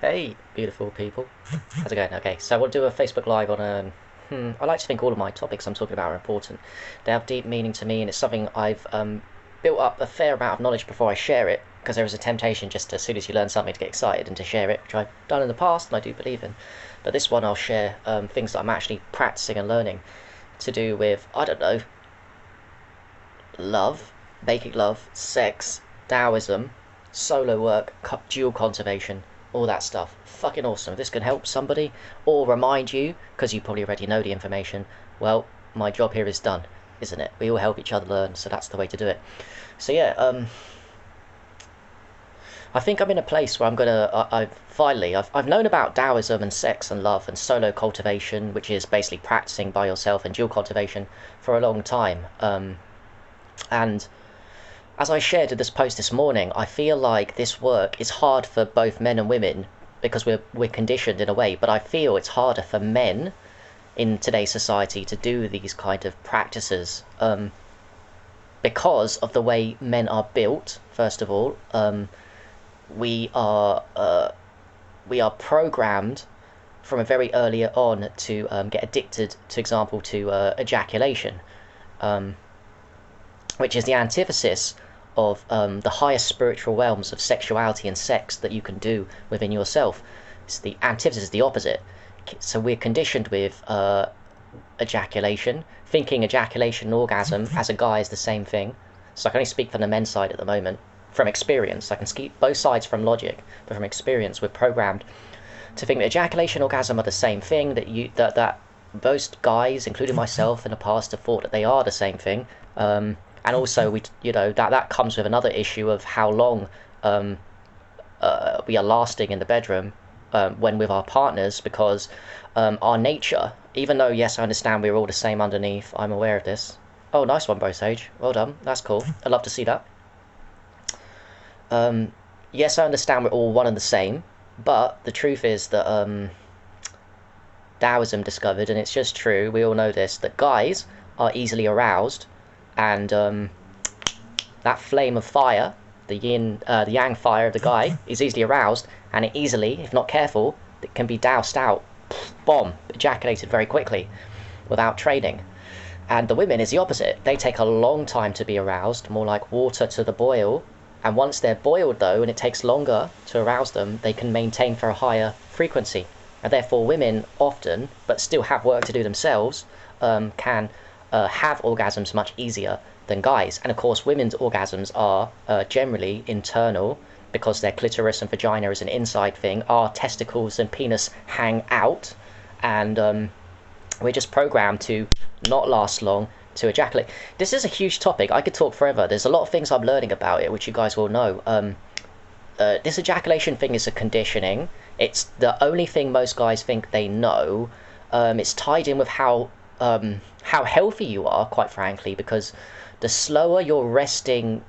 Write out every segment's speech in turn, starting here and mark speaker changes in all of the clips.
Speaker 1: Hey, beautiful people. How's it going? Okay, so I want to do a Facebook Live on I like to think all of my topics I'm talking about are important. They have deep meaning to me, and it's something I've built up a fair amount of knowledge before I share it, because there is a temptation just to, as soon as you learn something to get excited and to share it, which I've done in the past and I do believe in. But this one I'll share things that I'm actually practicing and learning to do with, I don't know, love, making love, sex, Taoism, solo work, dual cultivation, all that stuff. Fucking awesome. If this can help somebody or remind you, because you probably already know the information, well, my job here is done, isn't it? We all help each other learn, so that's the way to do it. So yeah, I think I'm in a place where I'm gonna. I've known about Taoism and sex and love and solo cultivation, which is basically practicing by yourself, and dual cultivation for a long time. And as I shared in this post this morning, I feel like this work is hard for both men and women because we're conditioned in a way, but I feel it's harder for men in today's society to do these kind of practices because of the way men are built. First of all, we are programmed from a very early on to get addicted, to example, to ejaculation, which is the antithesis of the highest spiritual realms of sexuality and sex that you can do within yourself. It's the antithesis, the opposite. So we're conditioned with ejaculation, thinking ejaculation and orgasm as a guy is the same thing. So I can only speak from the men's side at the moment. From experience, I can speak both sides from logic, but from experience, we're programmed to think that ejaculation and orgasm are the same thing. That most guys, including myself in the past, have thought that they are the same thing. And also, that comes with another issue of how long we are lasting in the bedroom when with our partners, because our nature, even though, yes, I understand we're all the same underneath, I'm aware of this. Oh, nice one, Bro Sage. Well done. That's cool. I'd love to see that. Yes, I understand we're all one and the same, but the truth is that Taoism discovered, and it's just true, we all know this, that guys are easily aroused, and that flame of fire, the yang fire of the guy, is easily aroused, and it easily, if not careful, it can be doused out, bomb, ejaculated very quickly, without training. And the women is the opposite. They take a long time to be aroused, more like water to the boil, and once they're boiled though, and it takes longer to arouse them, they can maintain for a higher frequency. And therefore women often, but still have work to do themselves, can have orgasms much easier than guys. And of course women's orgasms are generally internal, because their clitoris and vagina is an inside thing. Our testicles and penis hang out, and we're just programmed to not last long, to ejaculate. This is a huge topic. I could talk forever. There's a lot of things I'm learning about it, which you guys will know. This ejaculation thing is a conditioning. It's the only thing most guys think they know. It's tied in with how healthy you are, quite frankly, because the slower your resting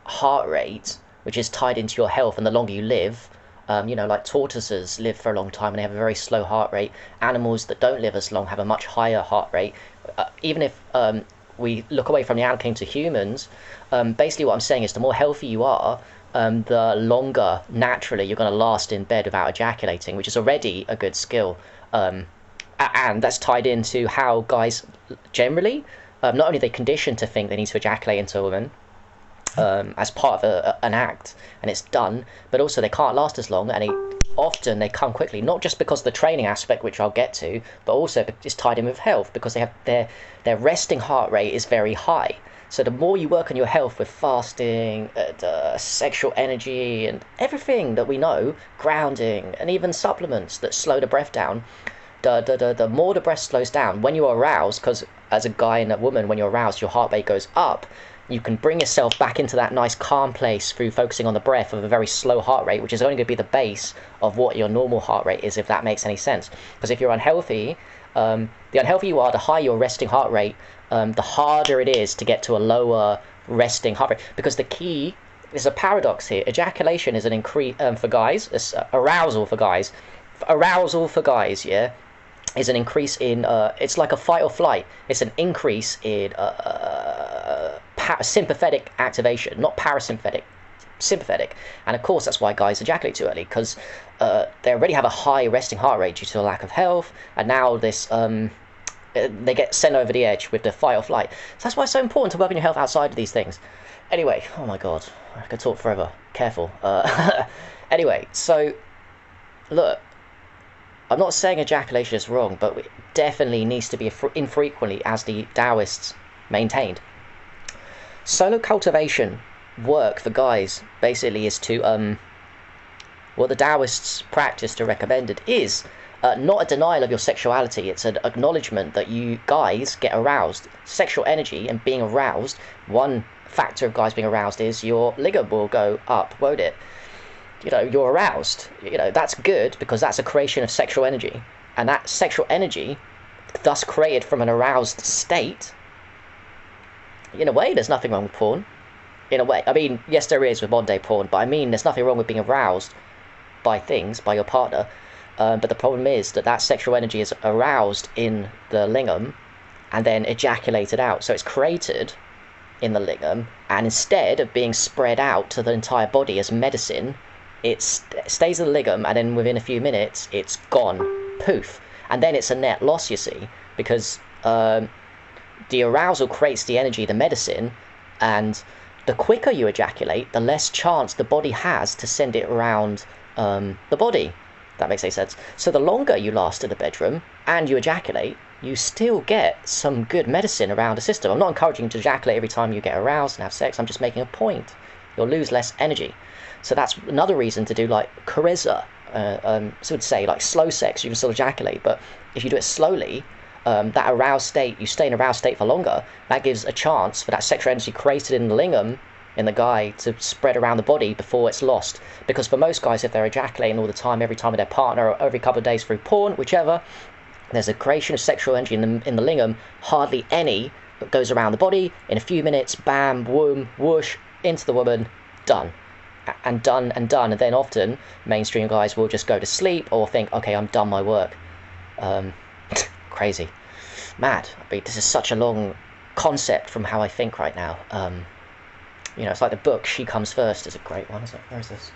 Speaker 1: heart rate, which is tied into your health, and the longer you live, like tortoises live for a long time and they have a very slow heart rate. Animals that don't live as long have a much higher heart rate. Even if we look away from the animal kingdom to humans, basically what I'm saying is the more healthy you are, the longer naturally you're going to last in bed without ejaculating, which is already a good skill. And that's tied into how guys generally, not only are they conditioned to think they need to ejaculate into a woman as part of an act, and it's done, but also they can't last as long, and often they come quickly, not just because of the training aspect, which I'll get to, but also it's tied in with health, because they have their resting heart rate is very high. So the more you work on your health with fasting, sexual energy, and everything that we know, grounding, and even supplements that slow the breath down, the more the breath slows down when you're aroused, because as a guy and a woman, when you're aroused, your heart rate goes up. You can bring yourself back into that nice calm place through focusing on the breath with a very slow heart rate, which is only going to be the base of what your normal heart rate is, if that makes any sense. Because if you're unhealthy, the unhealthy you are, the higher your resting heart rate, the harder it is to get to a lower resting heart rate. Because the key, there's a paradox here. Ejaculation is an increase for guys, arousal for guys. Arousal for guys, yeah, is an increase in, it's like a fight or flight. It's an increase in sympathetic activation, not parasympathetic. sympathetic. And of course, that's why guys ejaculate too early, because they already have a high resting heart rate due to a lack of health, and now this they get sent over the edge with the fight or flight. So that's why it's so important to work on your health outside of these things. Anyway, oh my god, I could talk forever. Careful. Anyway, so look, I'm not saying ejaculation is wrong, but it definitely needs to be infrequently, as the Taoists maintained. Solo cultivation work for guys basically is to what the Taoists practiced or recommended is not a denial of your sexuality. It's an acknowledgement that you guys get aroused. Sexual energy and being aroused, one factor of guys being aroused is your libido will go up, won't it? You know, you're aroused. You know, that's good because that's a creation of sexual energy. And that sexual energy, thus created from an aroused state, in a way, there's nothing wrong with porn. In a way. I mean, yes, there is with modern day porn, but I mean, there's nothing wrong with being aroused by things, by your partner. But the problem is that that sexual energy is aroused in the lingam and then ejaculated out. So it's created in the lingam, and instead of being spread out to the entire body as medicine, it stays in the lingam, and then within a few minutes, it's gone. Poof. And then it's a net loss, you see, because the arousal creates the energy, the medicine, and the quicker you ejaculate, the less chance the body has to send it around the body. That makes any sense. So the longer you last in the bedroom and you ejaculate, you still get some good medicine around the system. I'm not encouraging you to ejaculate every time you get aroused and have sex. I'm just making a point. You'll lose less energy. So that's another reason to do like carezza. So would say like slow sex, you can still ejaculate, but if you do it slowly, that aroused state, you stay in a aroused state for longer. That gives a chance for that sexual energy created in the lingam, in the guy, to spread around the body before it's lost. Because for most guys, if they're ejaculating all the time, every time with their partner, or every couple of days through porn, whichever, there's a creation of sexual energy in the lingam, hardly any, that goes around the body. In a few minutes, bam, boom, whoosh, into the woman, done. And done and done. And then often, mainstream guys will just go to sleep or think, okay, I'm done my work. Crazy. Mad. I mean, this is such a long concept from how I think right now. You know, it's like the book She Comes First is a great one, isn't it? Where is this?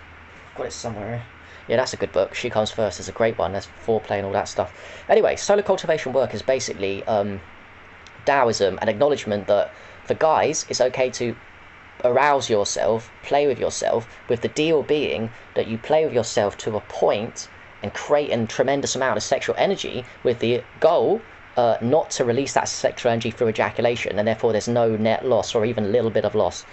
Speaker 1: I've got it somewhere. Yeah, that's a good book. She Comes First is a great one. There's foreplay and all that stuff. Anyway, solo cultivation work is basically Taoism, an acknowledgement that for guys, it's okay to arouse yourself, play with yourself, with the deal being that you play with yourself to a point and create a tremendous amount of sexual energy with the goal not to release that sexual energy through ejaculation, and therefore there's no net loss or even a little bit of loss.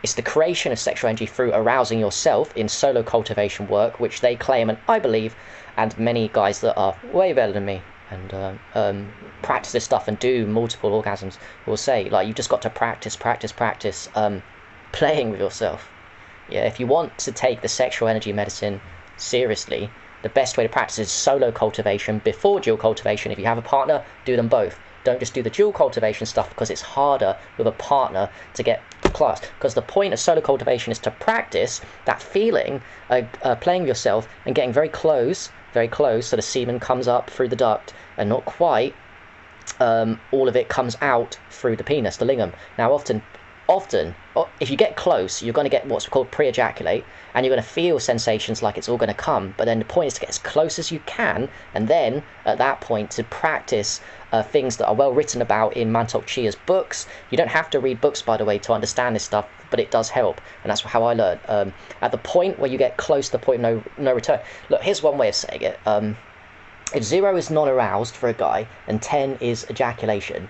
Speaker 1: It's the creation of sexual energy through arousing yourself in solo cultivation work, which they claim, and I believe, and many guys that are way better than me and practice this stuff and do multiple orgasms will say, like, you've just got to practice playing with yourself. Yeah, if you want to take the sexual energy medicine seriously, the best way to practice is solo cultivation before dual cultivation. If you have a partner, do them both. Don't just do the dual cultivation stuff, because it's harder with a partner to get class. Because the point of solo cultivation is to practice that feeling, playing with yourself and getting very close, so the semen comes up through the duct and not quite all of it comes out through the penis, the lingam. Now often, if you get close, you're going to get what's called pre-ejaculate, and you're going to feel sensations like it's all going to come. But then the point is to get as close as you can, and then at that point to practice things that are well written about in Mantak Chia's books. You don't have to read books, by the way, to understand this stuff, but it does help, and that's how I learned. At the point where you get close to the point of no return. Look, here's one way of saying it. If 0 is non-aroused for a guy and 10 is ejaculation,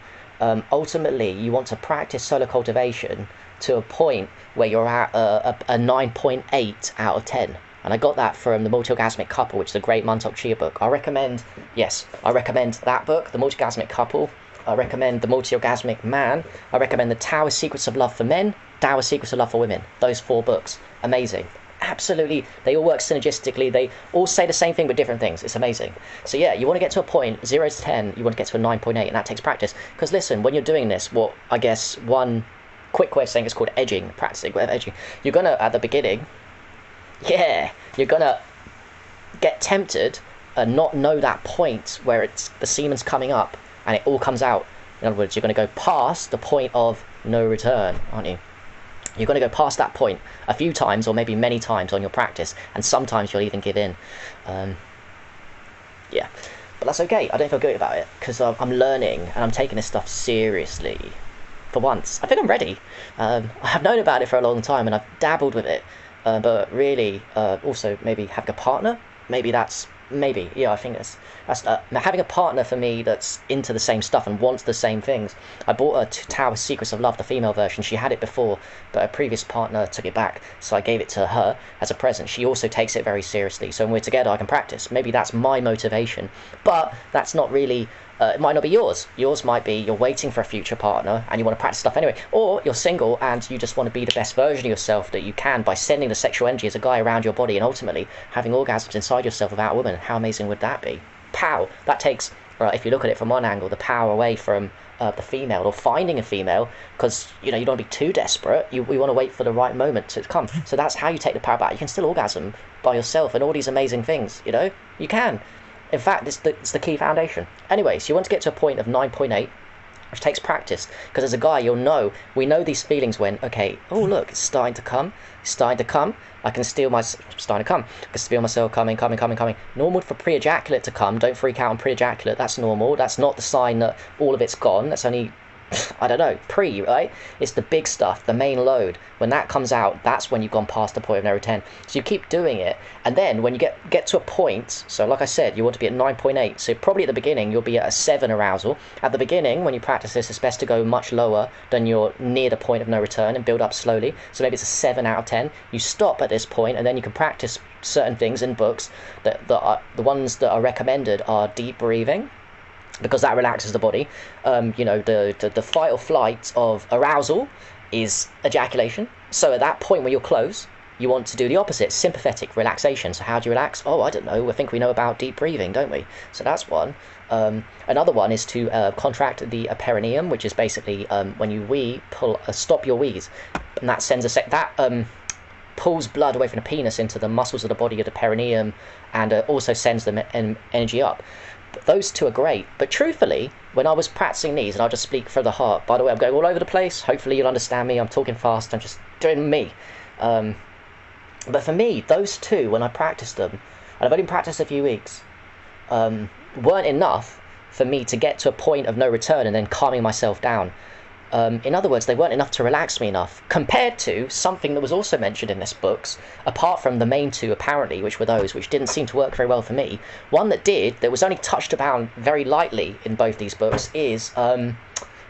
Speaker 1: ultimately you want to practice solo cultivation to a point where you're at a 9.8 out of 10. And I got that from The Multi-Orgasmic Couple, which is a great Mantak Chia book. I recommend that book, The Multi-Orgasmic Couple. I recommend The Multi-Orgasmic Man. I recommend The Taoist Secrets of Love for Men, Taoist Secrets of Love for Women. Those 4 books. Amazing. Absolutely. They all work synergistically. They all say the same thing but different things. It's amazing. So yeah, you want to get to a point, 0 to 10, you want to get to a 9.8, and that takes practice. Because listen, when you're doing this, what I guess one quick way of saying it's called edging, practicing, whatever edging. You're going to, at the beginning, you're going to get tempted and not know that point where the semen's coming up and it all comes out. In other words, you're going to go past the point of no return, aren't you? You're going to go past that point a few times, or maybe many times on your practice, and sometimes you'll even give in. Yeah, but that's okay. I don't feel good about it, because I'm learning and I'm taking this stuff seriously. For once, I think I'm ready. I've known about it for a long time, and I've dabbled with it, but really, also maybe having a partner. Yeah, I think that's having a partner for me that's into the same stuff and wants the same things. I bought a Taoist Secrets of Love, the female version. She had it before, but her previous partner took it back, so I gave it to her as a present. She also takes it very seriously, so when we're together I can practice. Maybe that's my motivation, but that's not really, it might not be yours. Yours might be you're waiting for a future partner and you want to practice stuff anyway, or you're single and you just want to be the best version of yourself that you can by sending the sexual energy as a guy around your body and ultimately having orgasms inside yourself without a woman. How amazing would that be? Pow! That takes, if you look at it from one angle, the power away from the female, or finding a female, because you don't want to be too desperate. We want to wait for the right moment to come. So that's how you take the power back. You can still orgasm by yourself and all these amazing things. You can. In fact, it's the key foundation. Anyway, so you want to get to a point of 9.8, which takes practice. Because as a guy, we know these feelings when, okay, oh look, it's starting to come. I can feel myself coming. Normal for pre-ejaculate to come. Don't freak out on pre-ejaculate. That's normal. That's not the sign that all of it's gone. That's only, I don't know, right? It's the big stuff, the main load. When that comes out, that's when you've gone past the point of no return. So you keep doing it, and then when you get to a point, so like I said, you want to be at 9.8. So probably at the beginning, you'll be at a 7 arousal. At the beginning, when you practice this, it's best to go much lower than you're near the point of no return and build up slowly. So maybe it's a 7 out of 10. You stop at this point, and then you can practice certain things in books. The ones that are recommended are deep breathing, because that relaxes the body. The fight or flight of arousal is ejaculation. So at that point where you're close, you want to do the opposite, sympathetic relaxation. So how do you relax? Oh, I don't know. I think we know about deep breathing, don't we? So that's one. Another one is to contract the perineum, which is basically when you wee, stop your wheeze, and that sends pulls blood away from the penis into the muscles of the body of the perineum, and also sends the energy up. But those two are great. But truthfully, when I was practicing these, and I'll just speak for the heart, by the way, I'm going all over the place. Hopefully you'll understand me. I'm talking fast. I'm just doing me. But for me, those two, when I practiced them, and I've only practiced a few weeks, weren't enough for me to get to a point of no return and then calming myself down. In other words, they weren't enough to relax me enough, compared to something that was also mentioned in this books, apart from the main two apparently, which were those which didn't seem to work very well for me. One that did, that was only touched upon very lightly in both these books, is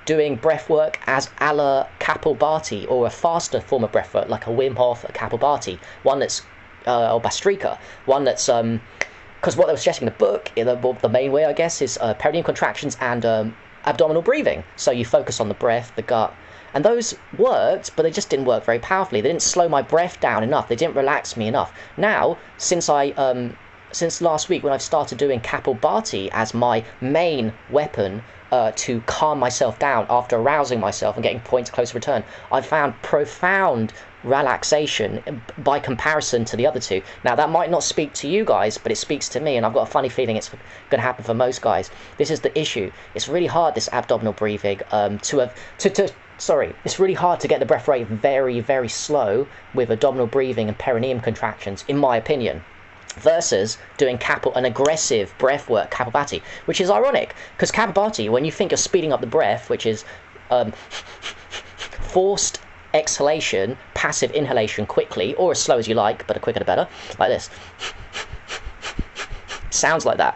Speaker 1: doing breath work as a la Kapalbhati, or a faster form of breath work, like a Wim Hof, a Kapalbhati, one that's, or Bastrika, one that's, because what they were suggesting in the book, the main way I guess, is perineum contractions and abdominal breathing. So you focus on the breath, the gut, and those worked, but they just didn't work very powerfully. They didn't slow my breath down enough. They didn't relax me enough. Now, since last week when I've started doing Kapalbhati as my main weapon to calm myself down after arousing myself and getting points close return, I've found profound relaxation by comparison to the other two. Now that might not speak to you guys, but it speaks to me, and I've got a funny feeling it's going to happen for most guys. This is the issue. It's really hard, this abdominal breathing, it's really hard to get the breath rate very, very slow with abdominal breathing and perineum contractions, in my opinion, versus doing an aggressive breath work, Kapalbhati, which is ironic, because Kapalbhati, when you think you're speeding up the breath, which is forced exhalation, passive inhalation quickly, or as slow as you like, but the quicker the better, like this. Sounds like that,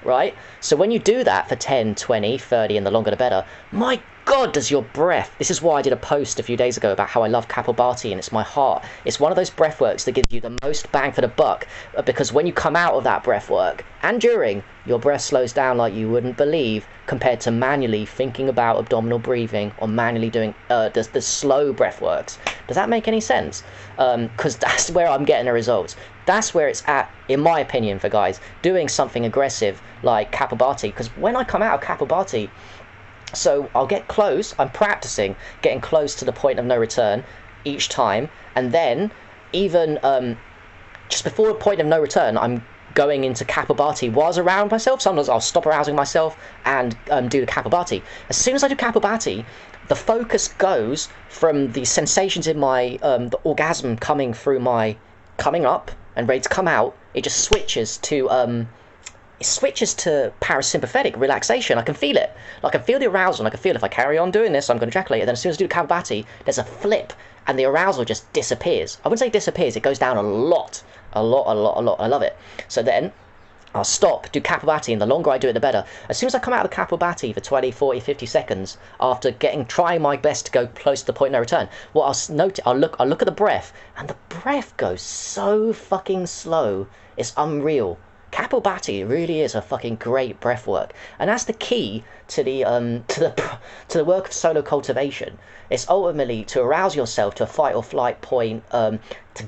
Speaker 1: right? So when you do that for 10, 20, 30, and the longer the better, my God, does your breath... This is why I did a post a few days ago about how I love Kapalbhati, and it's my heart. It's one of those breath works that gives you the most bang for the buck, because when you come out of that breath work, and during, your breath slows down like you wouldn't believe, compared to manually thinking about abdominal breathing, or manually doing the slow breath works. Does that make any sense? Because that's where I'm getting the results. That's where it's at, in my opinion, for guys, doing something aggressive like Kapalbhati. Because when I come out of Kapalbhati, so I'll get close, I'm practicing getting close to the point of no return each time, and then even just before the point of no return, I'm going into Kapalbhati was around myself. Sometimes I'll stop arousing myself and do the Kapalbhati. As soon as I do Kapalbhati, the focus goes from the sensations in my the orgasm coming up and ready to come out. It just switches to parasympathetic relaxation. I can feel it. I can feel the arousal, and I can feel if I carry on doing this, I'm going to ejaculate. And then as soon as I do the Kapalbhati, there's a flip, and the arousal just disappears. I wouldn't say disappears, it goes down a lot. I love it. So then I'll stop, do Kapalbhati, and the longer I do it, the better. As soon as I come out of the Kapalbhati for 20, 40, 50 seconds, after trying my best to go close to the point of no return, what I'll look at the breath, and the breath goes so fucking slow. It's unreal. Kapalbhati really is a fucking great breath work, and that's the key to the work of solo cultivation. It's ultimately to arouse yourself to a fight or flight point, to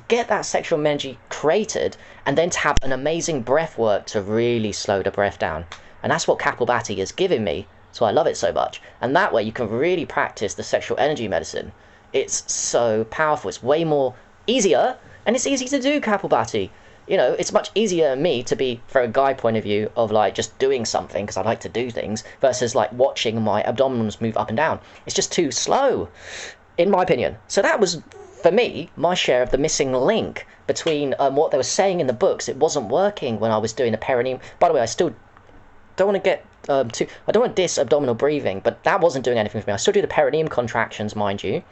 Speaker 1: get that sexual energy created, and then to have an amazing breath work to really slow the breath down. And that's what Kapalbhati is giving me, so I love it so much. And that way you can really practice the sexual energy medicine. It's so powerful. It's way more easier, and it's easy to do Kapalbhati. You know, it's much easier than me to be, from a guy point of view, of like just doing something because I like to do things, versus like watching my abdominals move up and down. It's just too slow, in my opinion. So that was, for me, my share of the missing link between what they were saying in the books. It wasn't working when I was doing the perineum. By the way, I still don't want to get I don't want to diss abdominal breathing, but that wasn't doing anything for me. I still do the perineum contractions, mind you.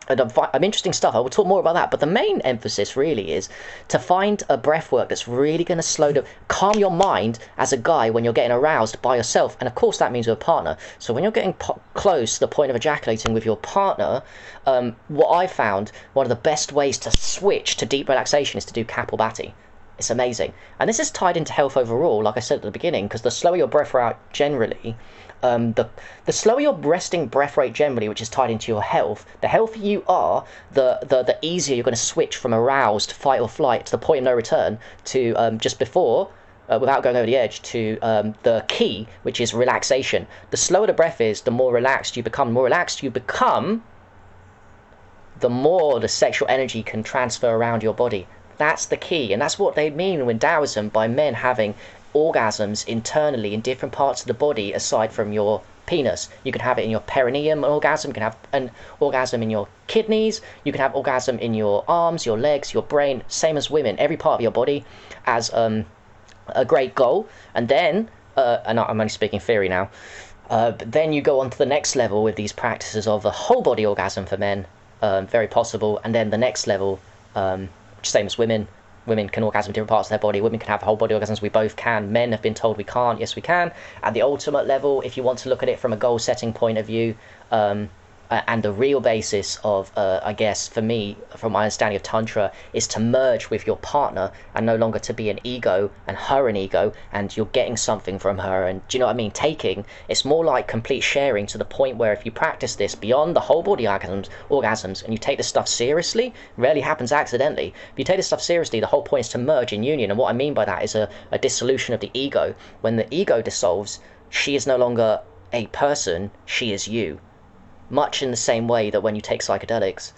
Speaker 1: I'm interesting stuff. I will talk more about that, but the main emphasis really is to find a breath work that's really going to calm your mind as a guy when you're getting aroused by yourself, and of course that means with a partner. So when you're getting close to the point of ejaculating with your partner, what I found, one of the best ways to switch to deep relaxation is to do Kapalbhati. It's amazing, and this is tied into health overall, like I said at the beginning, because the slower your breath rate generally, the slower your resting breath rate generally, which is tied into your health, the healthier you are, the easier you're going to switch from aroused fight or flight to the point of no return to just before, without going over the edge, to the key, which is relaxation. The slower the breath is, the more relaxed you become. The more relaxed you become, the more the sexual energy can transfer around your body. That's the key, and that's what they mean in Taoism by men having orgasms internally in different parts of the body aside from your penis. You can have it in your perineum, orgasm. You can have an orgasm in your kidneys. You can have orgasm in your arms, your legs, your brain. Same as women, every part of your body as a great goal. And then, and I'm only speaking theory now, but then you go on to the next level with these practices of a whole body orgasm for men, very possible. And then the next level, same as women. Women can orgasm in different parts of their body. Women can have whole body orgasms. We both can. Men have been told we can't. Yes, we can. At the ultimate level, if you want to look at it from a goal-setting point of view, and the real basis of, I guess, for me, from my understanding of Tantra, is to merge with your partner and no longer to be an ego and her an ego, and you're getting something from her. And do you know what I mean? Taking, it's more like complete sharing, to the point where if you practice this beyond the whole body orgasms, and you take this stuff seriously, rarely happens accidentally. If you take this stuff seriously, the whole point is to merge in union. And what I mean by that is a dissolution of the ego. When the ego dissolves, she is no longer a person, she is you. Much in the same way that when you take psychedelics,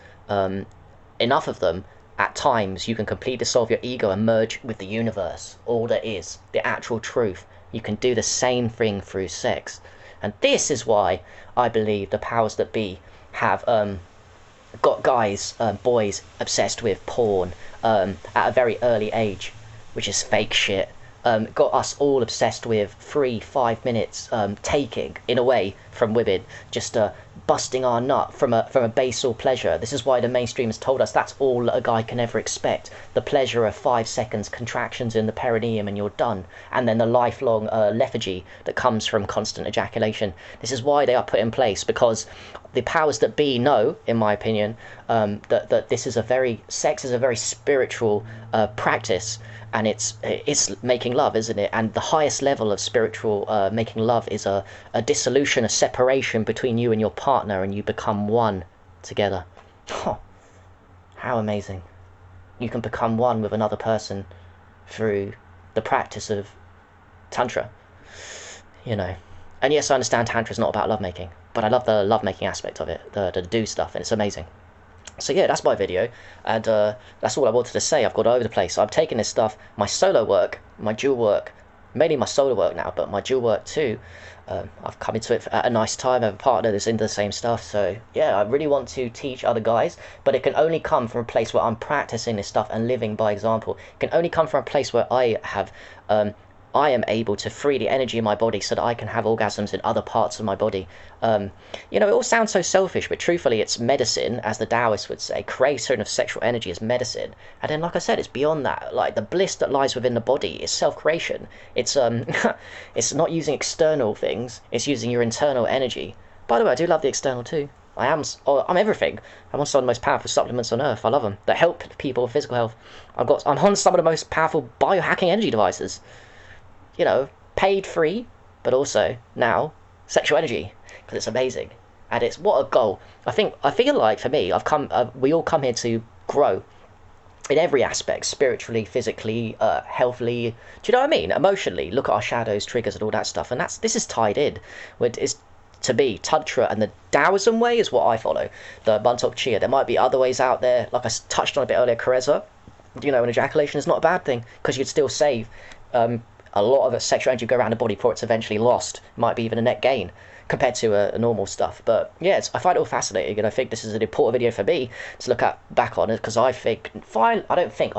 Speaker 1: enough of them, at times you can completely dissolve your ego and merge with the universe, all there is, the actual truth. You can do the same thing through sex. And this is why I believe the powers that be have got guys, boys, obsessed with porn at a very early age, which is fake shit. Got us all obsessed with 3-5 minutes taking, in a way, from women, just busting our nut from a basal pleasure. This is why the mainstream has told us that's all a guy can ever expect. The pleasure of 5 seconds contractions in the perineum and you're done. And then the lifelong lethargy that comes from constant ejaculation. This is why they are put in place, because the powers that be know, in my opinion, that this is sex is a very spiritual practice. And it's making love, isn't it? And the highest level of spiritual making love is a dissolution, a separation between you and your partner, and you become one together. Oh, how amazing. You can become one with another person through the practice of Tantra. You know. And yes, I understand Tantra is not about lovemaking, but I love the lovemaking aspect of it, the do stuff, and it's amazing. So yeah, that's my video, and that's all I wanted to say. I've got all over the place. I'm taking this stuff, my solo work, my dual work, mainly my solo work now, but my dual work too. I've come into it at a nice time. I have a partner that's into the same stuff, so yeah, I really want to teach other guys, but it can only come from a place where I'm practicing this stuff and living by example. It can only come from a place where I am able to free the energy in my body so that I can have orgasms in other parts of my body. It all sounds so selfish, but truthfully, it's medicine, as the Taoists would say. Creation of sexual energy is medicine. And then, like I said, it's beyond that. Like, the bliss that lies within the body is self-creation. It's, it's not using external things, it's using your internal energy. By the way, I do love the external too. I'm everything. I'm on some of the most powerful supplements on earth. I love them. That help people with physical health. I'm on some of the most powerful biohacking energy devices. Paid free, but also now sexual energy, because it's amazing, and it's what a goal. I feel like for me, we all come here to grow in every aspect, spiritually, physically, healthily. Do you know what I mean? Emotionally, look at our shadows, triggers, and all that stuff, and this is tied in. To me, Tantra and the Taoism way is what I follow. The Untitled Chapter. There might be other ways out there, like I touched on a bit earlier. Kareza, an ejaculation is not a bad thing, because you'd still save a lot of the sexual energy go around the body before it's eventually lost. Might be even a net gain compared to a normal stuff. But yeah, I find it all fascinating, and I think this is an important video for me to look back on it, because I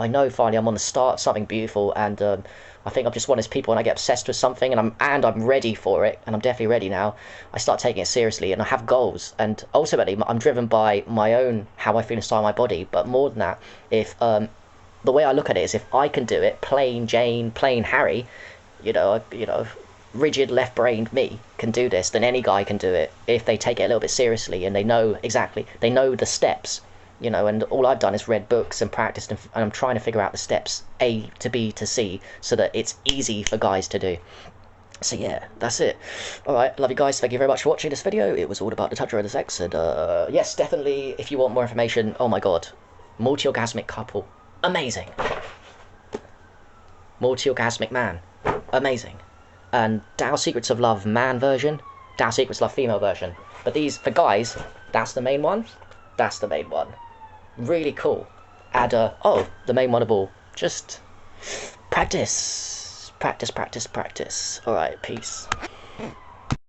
Speaker 1: know finally I'm on the start of something beautiful, and I think I'm just one of those people, when I get obsessed with something and I'm ready for it, and I'm definitely ready now, I start taking it seriously, and I have goals, and ultimately I'm driven by my own, how I feel inside my body. But more than that, if the way I look at it is, if I can do it, plain Jane, plain Harry, rigid left-brained me can do this, then any guy can do it if they take it a little bit seriously and they know the steps, and all I've done is read books and practiced, and I'm trying to figure out the steps A to B to C so that it's easy for guys to do. So yeah, that's it. Alright, love you guys, thank you very much for watching this video. It was all about the Tantra and the sex, and yes, definitely, if you want more information, oh my god, multi-orgasmic couple, amazing. Multi-orgasmic man, amazing. And Tao Secrets of Love man version, Tao Secrets of Love female version. But these, for guys, that's the main one. That's the main one. Really cool. And, the main one of all. Just practice. Practice, practice, practice. Alright, peace.